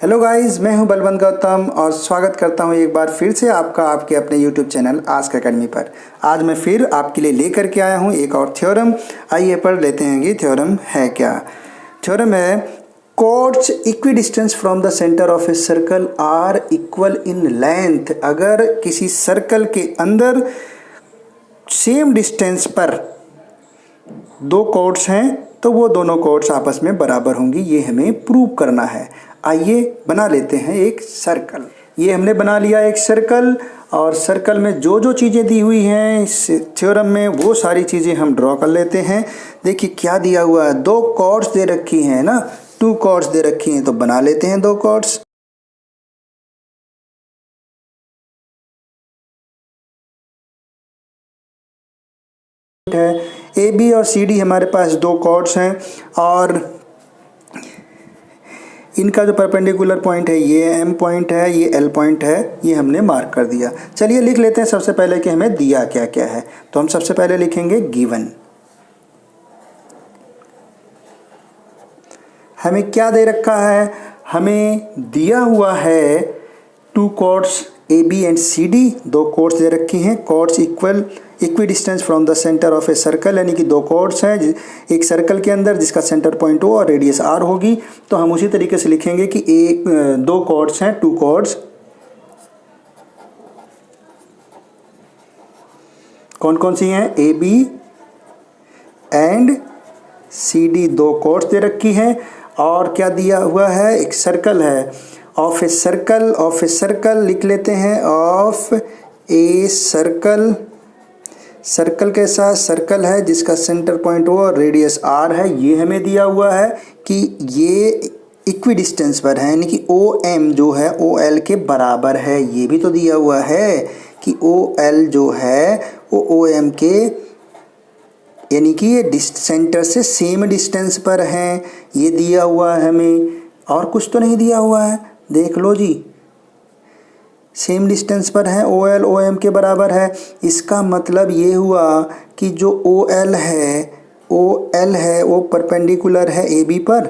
Hello guys, मैं हूं बलवंत गौतम और स्वागत करता हूं एक बार फिर से आपका आपके अपने यूट्यूब चैनल आस्क एकेडमी पर। आज मैं फिर आपके लिए लेकर के आया हूं एक और थ्योरम। आइए पढ़ लेते हैं कि थ्योरम है क्या। थ्योरम है chords equidistance from the centre of a circle are equal in length. अगर किसी सर्कल के अंदर सेम डिस्टेंस पर दो कॉर्ड्स हैं तो वो दोनों कॉर्ड्स आपस में बराबर होंगी, ये हमें प्रूव करना है। आइए बना लेते हैं एक सर्कल। ये हमने बना लिया एक सर्कल, और सर्कल में जो जो चीज़ें दी हुई हैं इस थ्योरम में वो सारी चीज़ें हम ड्रॉ कर लेते हैं। देखिए क्या दिया हुआ है, दो कॉर्ड्स दे रखी हैं ना, 2 कॉर्ड्स दे रखी हैं, तो बना लेते हैं 2 कॉर्ड्स। है ए बी और सी डी हमारे पास 2 कॉर्ड्स हैं, और इनका जो परपेंडिकुलर पॉइंट है ये एम पॉइंट है, ये एल पॉइंट है, ये हमने मार्क कर दिया। चलिए लिख लेते हैं सबसे पहले कि हमें दिया क्या क्या है। तो हम सबसे पहले लिखेंगे गिवन। हमें क्या दे रखा है, हमें दिया हुआ है 2 chords A B and C D, 2 chords दे रखी हैं। Chords equidistance from the centre of a circle, यानी कि 2 कॉर्ड्स हैं एक सर्कल के अंदर जिसका सेंटर पॉइंट ओ और रेडियस आर होगी। तो हम उसी तरीके से लिखेंगे कि 2 कॉर्ड्स हैं, 2 कॉर्ड्स। कौन कौन सी हैं, A B and C D, 2 chords दे रखी हैं। और क्या दिया हुआ है, एक सर्कल है, ऑफ ए सर्कल लिख लेते हैं, ऑफ ए सर्कल। सर्कल कैसा सर्कल है जिसका सेंटर पॉइंट ओ और रेडियस आर है, ये हमें दिया हुआ है कि ये इक्वी डिस्टेंस पर है, यानी कि ओ एम जो है ओ एल के बराबर है। ये भी तो दिया हुआ है कि ओ एल जो है वो ओ एम के, यानी कि ये सेंटर से सेम डिस्टेंस पर हैं, ये दिया हुआ है हमें। और कुछ तो नहीं दिया हुआ है, देख लो जी, सेम डिस्टेंस पर है, ओ एल ओ एम के बराबर है। इसका मतलब ये हुआ कि जो ओ एल है वो परपेंडिकुलर है ए बी पर।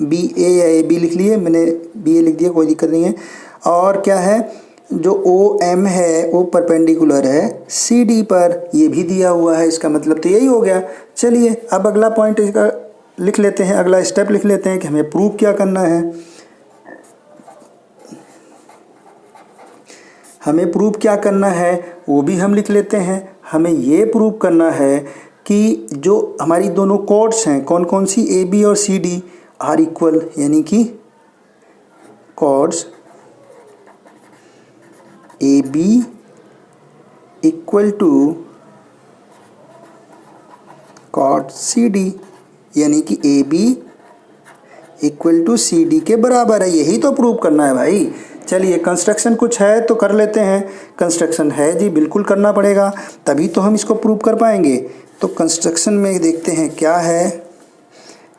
बी ए या ए बी लिख लिए, मैंने बी ए लिख दिया, कोई दिक्कत नहीं है। और क्या है, जो ओ एम है वो परपेंडिकुलर है सी डी पर, ये भी दिया हुआ है। इसका मतलब तो यही हो गया। चलिए अब अगला पॉइंट इसका लिख लेते हैं, अगला स्टेप लिख लेते हैं कि हमें प्रूव क्या करना है। हमें प्रूव क्या करना है वो भी हम लिख लेते हैं। हमें ये प्रूव करना है कि जो हमारी दोनों कॉर्ड्स हैं, कौन कौन सी, ए बी और सी डी, आर इक्वल, यानी कि chords A B equal to chord C D, यानी कि A B equal to C D के बराबर है। यही तो प्रूव करना है भाई। चलिए कंस्ट्रक्शन कुछ है तो कर लेते हैं। कंस्ट्रक्शन है जी, बिल्कुल करना पड़ेगा, तभी तो हम इसको प्रूव कर पाएंगे। तो कंस्ट्रक्शन में देखते हैं क्या है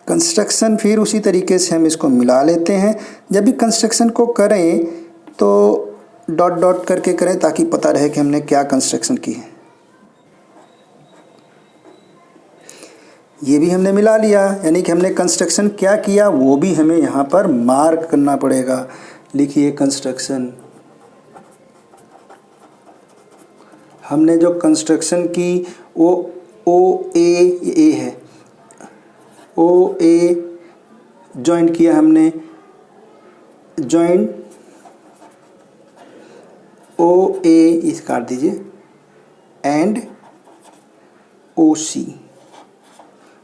कंस्ट्रक्शन, फिर उसी तरीके से हम इसको मिला लेते हैं। जब भी कंस्ट्रक्शन को करें तो डॉट डॉट करके करें ताकि पता रहे कि हमने क्या कंस्ट्रक्शन की है। ये भी हमने मिला लिया, यानी कि हमने कंस्ट्रक्शन क्या किया वो भी हमें यहाँ पर मार्क करना पड़ेगा। लिखिए कंस्ट्रक्शन, हमने जो कंस्ट्रक्शन की वो ओ ए है, ओ ए जॉइंट किया हमने, जॉइंट ओ ए इस काट दीजिए एंड ओ सी।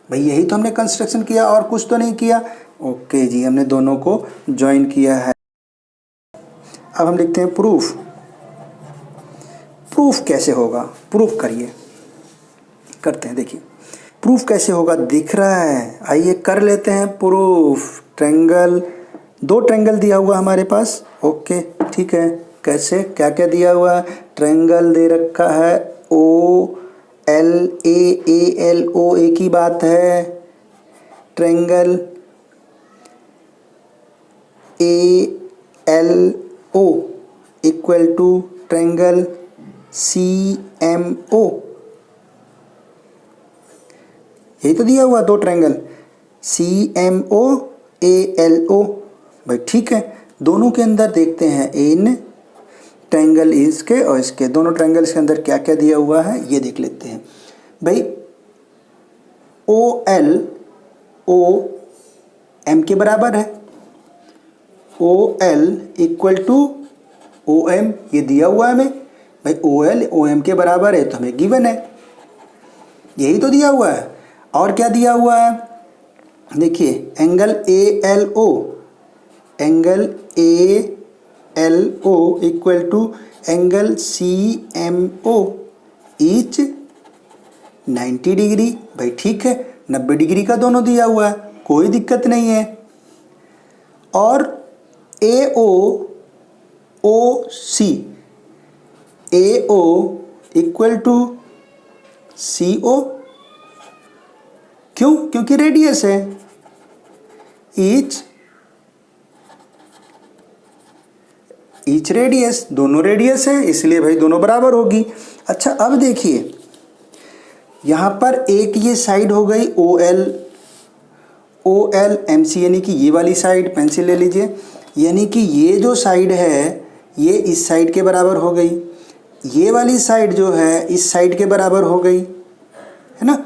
भाई यही तो हमने कंस्ट्रक्शन किया, और कुछ तो नहीं किया। ओके जी, हमने दोनों को ज्वाइन किया है। अब हम लिखते हैं प्रूफ। प्रूफ कैसे होगा, प्रूफ करिए, करते हैं। देखिए प्रूफ कैसे होगा, दिख रहा है, आइए कर लेते हैं प्रूफ। ट्रायंगल, 2 ट्रायंगल दिया हुआ हमारे पास। ओके ठीक है, कैसे क्या क्या दिया हुआ, ट्रायंगल दे रखा है ओ एल ए एल ओ, एक ही बात है। Triangle A L O equal to triangle C M O, यही तो दिया हुआ 2 triangle C M O A L O. भाई ठीक है, दोनों के अंदर देखते हैं इन ट्रायंगल इसके और इसके, दोनों ट्रायंगल्स के अंदर क्या क्या दिया हुआ है ये देख लेते हैं। भाई OL OM के बराबर है, OL इक्वल टू OM ये दिया हुआ है हमें। भाई OL OM के बराबर है तो हमें गिवन है, यही तो दिया हुआ है। और क्या दिया हुआ है, देखिए angle ALO, angle ALO equal to angle CMO each 90 degree. भाई ठीक है, 90 डिग्री का दोनों दिया हुआ है, कोई दिक्कत नहीं है। और AO इक्वल टू CO, क्यों? क्योंकि रेडियस है, ईच रेडियस, दोनों रेडियस है इसलिए भाई दोनों बराबर होगी। अच्छा अब देखिए यहाँ पर एक ये साइड हो गई OL MC यानी कि ये वाली साइड, पेंसिल ले लीजिए, यानी कि ये जो साइड है ये इस साइड के बराबर हो गई, ये वाली साइड जो है इस साइड के बराबर हो गई, है ना।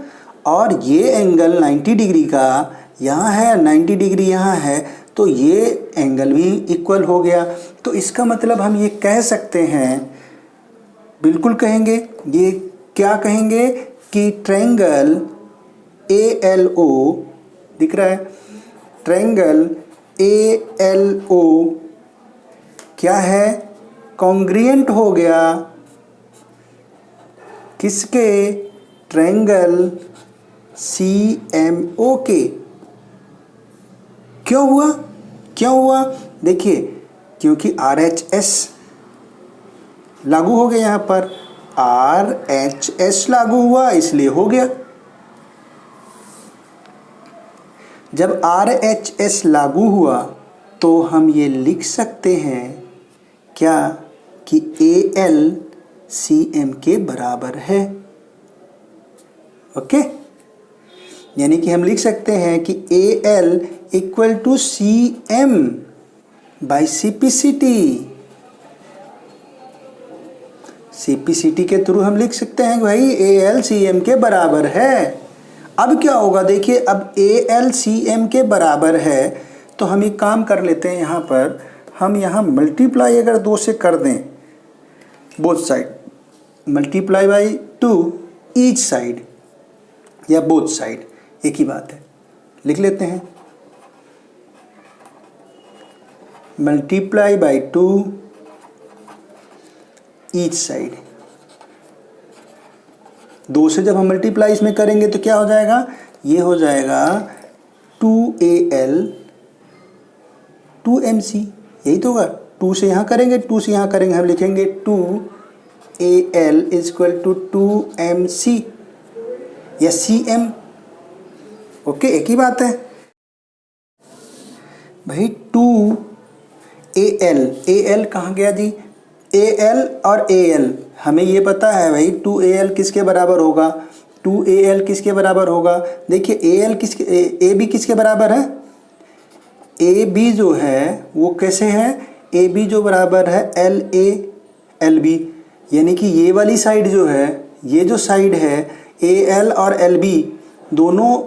और ये एंगल 90 डिग्री का यहाँ है, 90 डिग्री यहाँ है, तो ये एंगल भी इक्वल हो गया। तो इसका मतलब हम ये कह सकते हैं, बिल्कुल कहेंगे, ये क्या कहेंगे कि ट्रायंगल ALO दिख रहा है, ट्रायंगल ALO क्या है, कॉन्ग्रुएंट हो गया किसके, ट्रायंगल CMO के। क्यों हुआ, क्यों हुआ, देखिए क्योंकि RHS लागू हो गया, यहाँ पर RHS लागू हुआ इसलिए हो गया। जब RHS लागू हुआ तो हम ये लिख सकते हैं क्या कि AL CM के बराबर है। ओके, यानी कि हम लिख सकते हैं कि AL equal to CM by CPCT के थ्रू हम लिख सकते हैं कि भाई AL CM के बराबर है। अब क्या होगा, देखिए अब AL CM के बराबर है तो हम एक काम कर लेते हैं, यहाँ पर हम यहाँ मल्टीप्लाई अगर 2 से कर दें both side, multiply by 2 each side या बोथ साइड, एक ही बात है, लिख लेते हैं मल्टीप्लाई बाई 2 ईच साइड। 2 से जब हम मल्टीप्लाई इसमें करेंगे तो क्या हो जाएगा, ये हो जाएगा 2AL 2MC, यही तो होगा। 2 से यहाँ करेंगे, 2 से यहाँ करेंगे, हम लिखेंगे 2AL is equal to 2MC या CM। ओके, एक ही बात है भाई। 2AL कहाँ गया जी, AL और AL हमें ये पता है भाई, 2AL किसके बराबर होगा, 2AL किसके बराबर होगा, देखिए AL किसके, AB किसके बराबर है, AB जो है वो कैसे है, AB जो बराबर है LB, यानी कि ये वाली साइड जो है, ये जो साइड है AL और LB दोनों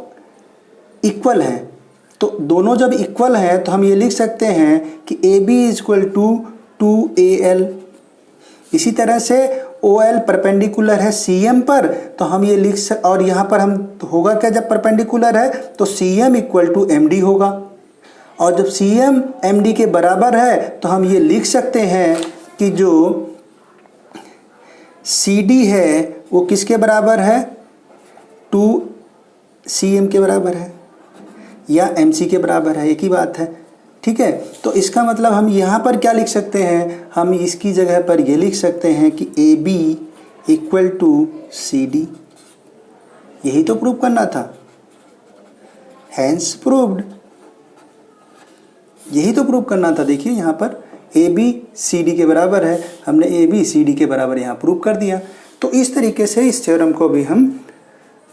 इक्वल हैं। तो दोनों जब इक्वल हैं तो हम ये लिख सकते हैं कि AB is equal to 2AL। इसी तरह से OL परपेंडिकुलर है CM पर, तो हम ये लिख और यहाँ पर हम होगा क्या, जब परपेंडिकुलर है तो CM इक्वल टू MD होगा, और जब CM MD के बराबर है तो हम ये लिख सकते हैं कि जो CD है वो किसके बराबर है, 2CM के बराबर है या MC के बराबर है, एक ही बात है। ठीक है, तो इसका मतलब हम यहाँ पर क्या लिख सकते हैं, हम इसकी जगह पर ये लिख सकते हैं कि AB इक्वल टू CD। यही तो प्रूव करना था, हैंस प्रूव्ड, यही तो प्रूव करना था। देखिए यहाँ पर AB CD के बराबर है, हमने AB CD के बराबर यहाँ प्रूव कर दिया। तो इस तरीके से इस थ्योरम को भी हम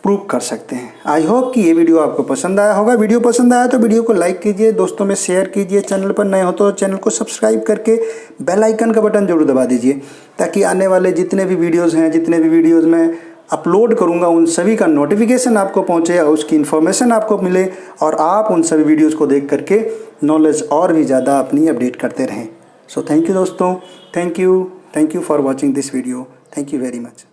प्रूव कर सकते हैं। आई होप कि ये वीडियो आपको पसंद आया होगा। वीडियो पसंद आया तो वीडियो को लाइक कीजिए, दोस्तों में शेयर कीजिए, चैनल पर नए हो तो चैनल को सब्सक्राइब करके बेल आइकन का बटन जरूर दबा दीजिए, ताकि आने वाले जितने भी वीडियोज़ हैं, जितने भी वीडियोज़ मैं अपलोड करूंगा उन सभी का नोटिफिकेशन आपको पहुंचे और उसकी इन्फॉर्मेशन आपको मिले और आप उन सभी वीडियोज़ को देख करके नॉलेज और भी ज़्यादा अपनी अपडेट करते रहें। सो थैंक यू दोस्तों, thank you for watching this video, thank you very much.